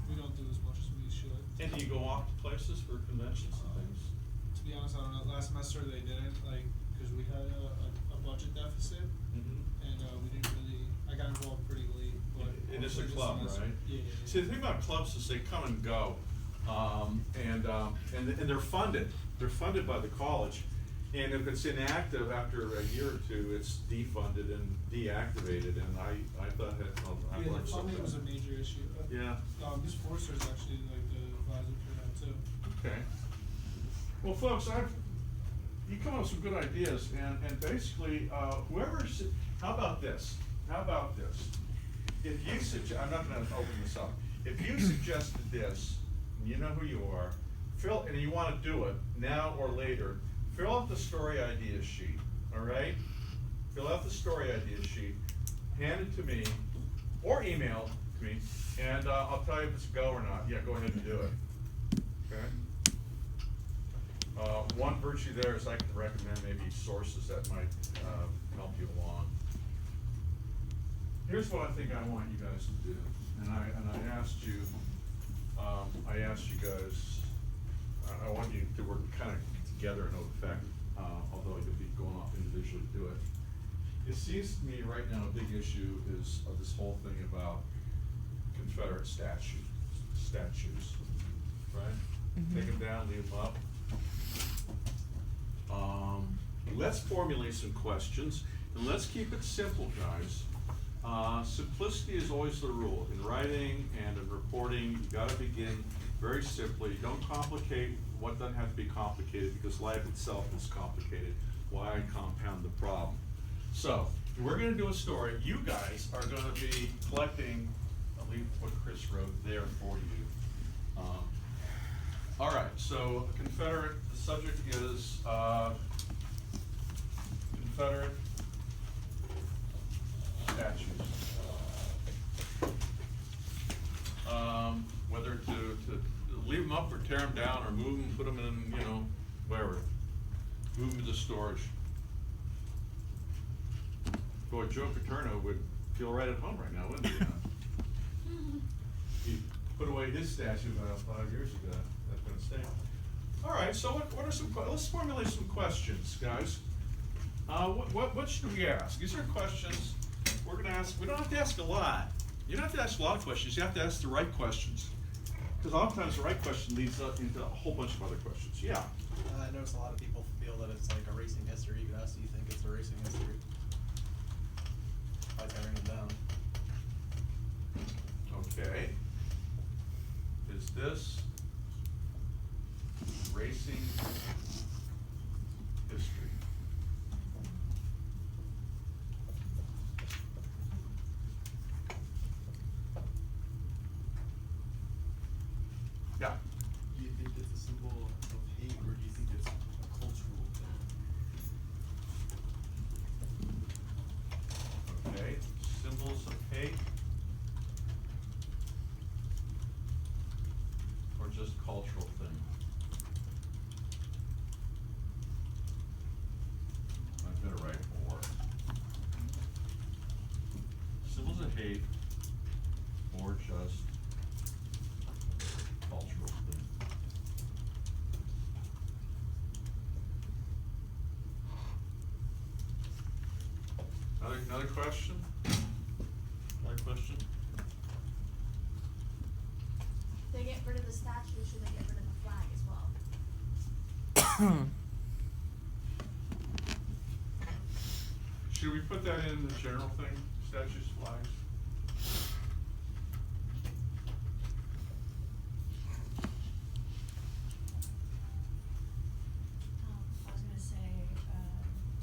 we don't do as much as we should. And do you go off to places for conventions and things? To be honest, I don't know. Last semester they didn't, like, because we had a budget deficit, and we didn't really. I got involved pretty late, but It is a hopefully this club, semester- right? Yeah. See, the thing about clubs is they come and go, and they're funded. They're funded by the college, and if it's inactive after a year or two, it's defunded and deactivated. And I thought that I Yeah, learned the something. funding was a major issue. Yeah. Ms. Forster is actually like the advisor for that too. Okay. Well, folks, you come up with some good ideas, and basically, how about this? If you suggest, I'm not gonna open this up, if you suggested this, and you know who you are, and you wanna do it, now or later, fill out the story idea sheet, all right? Fill out the story idea sheet, hand it to me, or email it to me, and I'll tell you if it's a go or not. Yeah, go ahead and do it, okay? One virtue there is I can recommend maybe sources that might help you along. Here's what I think I want you guys to do, and I asked you guys, I want you to work kind of together in effect, although you'll be going off individually to do it. It seems to me right now a big issue is this whole thing about Confederate statues, right? Take them down, leave them up. Let's formulate some questions. And let's keep it simple, guys. Simplicity is always the rule. In writing and in reporting, you gotta begin very simply. Don't complicate what doesn't have to be complicated, because life itself is complicated. Why compound the problem? So, we're gonna do a story. You guys are gonna be collecting, I'll leave what Chris wrote there for you. All right, so Confederate, the subject is, Confederate statues. Whether to leave them up or tear them down, or move them, put them in, you know, wherever. Move them to storage. Boy, Joe Paterno would feel right at home right now, wouldn't he? He put away his statue about 5 years ago. That's gonna stay. All right, so what are some, let's formulate some questions, guys. What should we ask? These are questions we're gonna ask. We don't have to ask a lot. You don't have to ask a lot of questions. You have to ask the right questions. Because oftentimes the right question leads up into a whole bunch of other questions. Yeah. I notice a lot of people feel that it's like a racing history. You could ask, do you think it's a racing history? By tearing them down. Okay. Is this racing history? Yeah. Do you think it's a symbol of hate, or do you think it's a cultural thing? Okay. Symbols of hate? Or just cultural thing? I better write or. Symbols of hate or just cultural thing. Another question? Another question? If they get rid of the statue, should they get rid of the flag as well? Should we put that in the general thing, statues, flags? I was gonna say,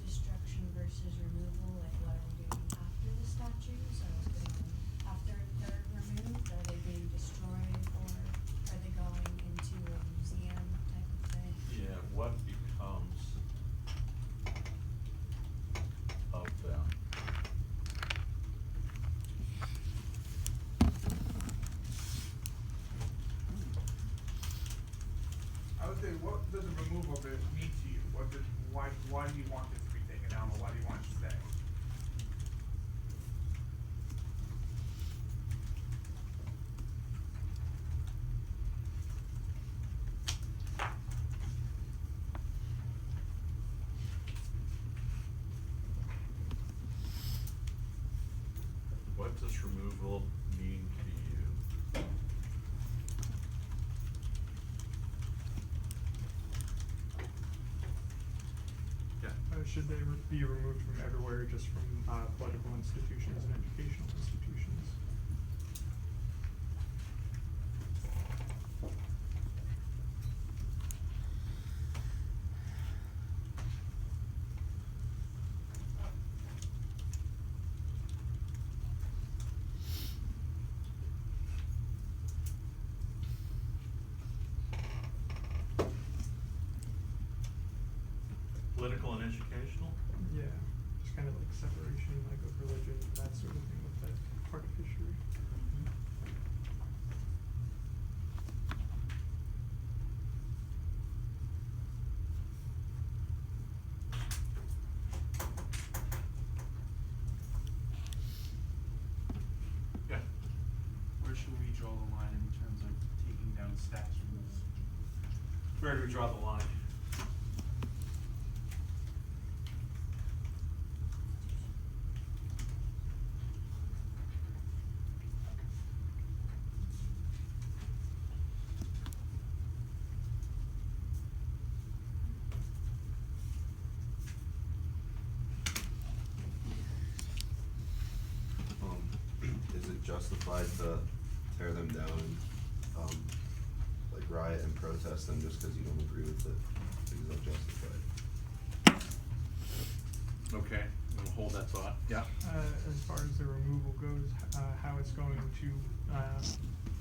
destruction versus removal, like what are we doing after the statues? I was thinking, after they're removed, are they being destroyed, or are they going into a museum type of thing? Yeah, what becomes of them? I would say, what does the removal of it mean to you? Why do you want it to be taken down, or why do you want it to stay? What does removal mean to you? Yeah. Should they be removed from everywhere, just from political institutions and educational institutions? Political and educational? Yeah, just kind of like separation, like of religion, that sort of thing with that part of history. Yeah. Where should we draw the line in terms of taking down statues? Where do we draw the line? justified to tear them down and, like riot and protest them just because you don't agree with it? Is that justified? Okay, we'll hold that thought, yeah. As far as the removal goes, how it's going to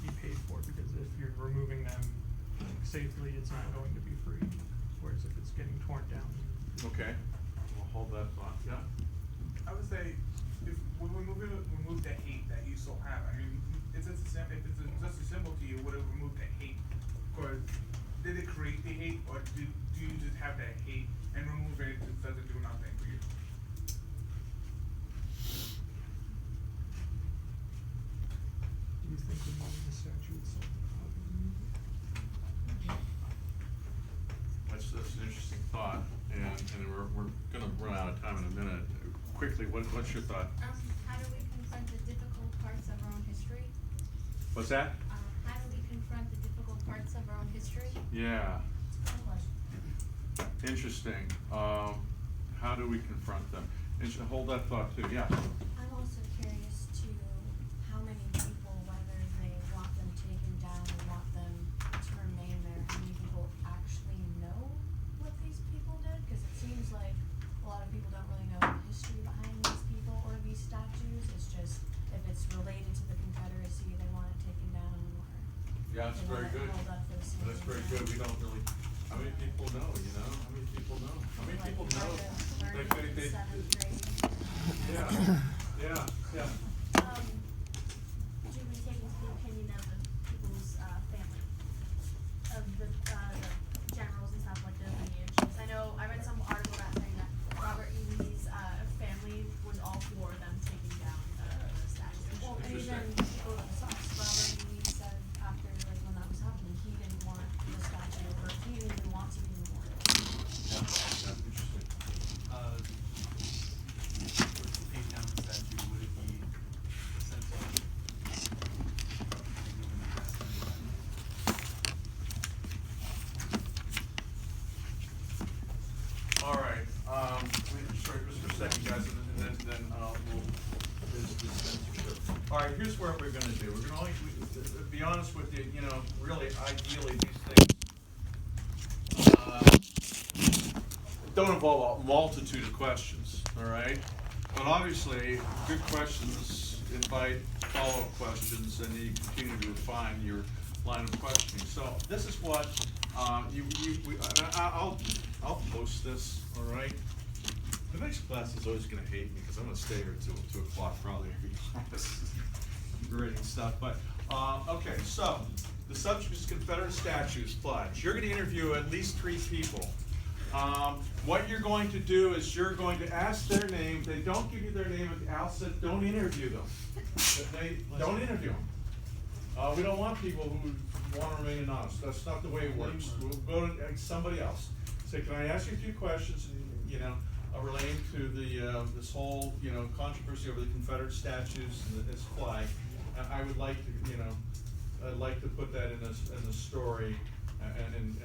be paid for, because if you're removing them safely, it's not going to be free, whereas if it's getting torn down. Okay, we'll hold that thought, yeah. I would say, if when we remove the hate that you still have, I mean, if it's just a symbol to you, would it remove the hate? Or did it create the hate, or do you just have that hate and remove it just doesn't do nothing for you? Do you think removing the statue itself would probably That's an interesting thought, and we're gonna run out of time in a minute. Quickly, what's your thought? How do we confront the difficult parts of our own history? What's that? How do we confront the difficult parts of our own history? Yeah, interesting. How do we confront them? Hold that thought too, yeah. I'm also curious to how many people, whether they want them taken down or want them to remain there, how many people actually know what these people did? Cause it seems like a lot of people don't really know the history behind these people or these statues. It's just, if it's related to the Confederacy, they want it taken down, or Yeah, that's they very want it good. held up for the same That's very good. We don't really, how many people know, you know? How many people know? How many people know? Like They- in seventh grade. Yeah, yeah, yeah. Do we take into the opinion of the people's, family? Of the generals and stuff, like the lineage? 'Cause I know, I read some article that saying that Robert E. Lee's, family was all for them taking down, the statue. Well, and even Interesting. people themselves, Robert E. Lee said after, like, when that was happening, he didn't want the statue, or he didn't even want to be memorial. Yeah, interesting. To take down the statue, would it be essential? All right, sorry, just for a second, guys, and then, we'll, there's the censorship. All right, here's what we're gonna do. We're gonna only, to be honest with you, you know, really, ideally, these things, don't involve a multitude of questions, all right? But obviously, good questions invite follow-up questions, and you continue to refine your line of questioning. So this is what, I'll post this, all right? The next class is always gonna hate me, because I'm gonna stay here till 2 o'clock probably, to be honest, grading stuff, but, okay, so, the subject is Confederate statues, pledge. You're gonna interview at least 3 people. What you're going to do is you're going to ask their name. If they don't give you their name at the outset, don't interview them. Don't interview them. We don't want people who want to remain anonymous. That's not the way it works. We'll go to somebody else. Say, can I ask you a few questions, you know, relating to the, this whole, you know, controversy over the Confederate statues and its flag. I would like to, you know, I'd like to put that in the story. And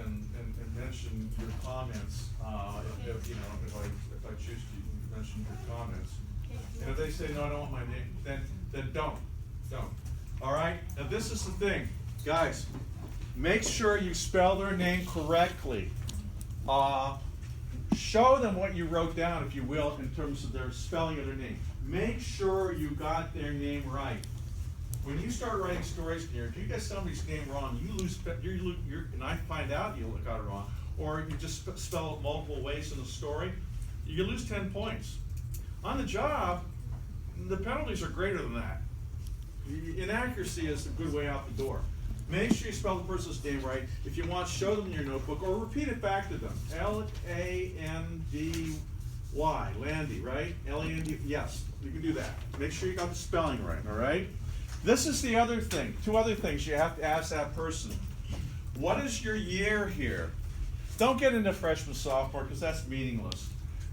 mention your comments, if you know, if I choose to mention your comments. And if they say, no, I don't want my name, then don't. All right, now this is the thing, guys, make sure you spell their name correctly. Show them what you wrote down, if you will, in terms of their spelling of their name. Make sure you got their name right. When you start writing stories in here, if you get somebody's name wrong, you lose, and I find out you got it wrong, or you just spell it multiple ways in the story, you lose 10 points. On the job, the penalties are greater than that. Inaccuracy is a good way out the door. Make sure you spell the person's name right. If you want, show them in your notebook, or repeat it back to them. Landy, Landy, right? Landy, yes, you can do that. Make sure you got the spelling right, all right? This is the other thing, 2 other things you have to ask that person. What is your year here? Don't get into freshman, sophomore, because that's meaningless.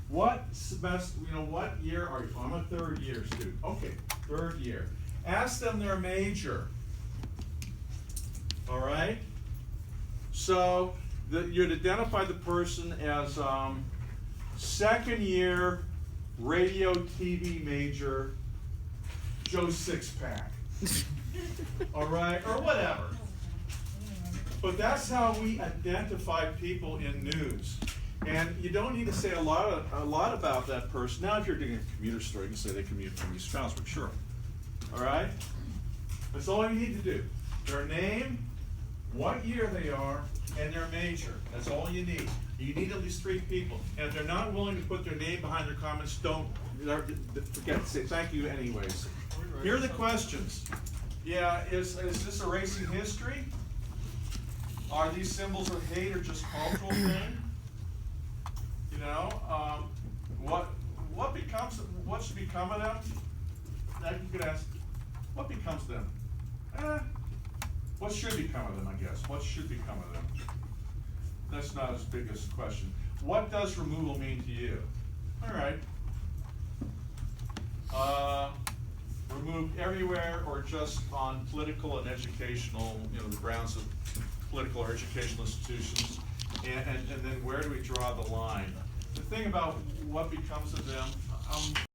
What semester, you know, what year are you? I'm a 3rd year student. Okay, 3rd year. Ask them their major. All right? So, you'd identify the person as 2nd year radio TV major, Joe Sixpack. All right, or whatever. But that's how we identify people in news. And you don't need to say a lot about that person. Now, if you're doing a commuter story, you can say they commute from East Stroudsburg, sure. All right? That's all you need to do. Their name, what year they are, and their major. That's all you need. You need at least 3 people. And if they're not willing to put their name behind their comments, forget it. Say thank you anyways. Here are the questions. Yeah, is this erasing history? Are these symbols of hate or just cultural thing? You know, what should become of them? Now you could ask, what becomes of them? What should become of them, I guess? What should become of them? That's not as big as a question. What does removal mean to you? All right. Removed everywhere or just on political and educational, the grounds of political or educational institutions? And then where do we draw the line? The thing about what becomes of them,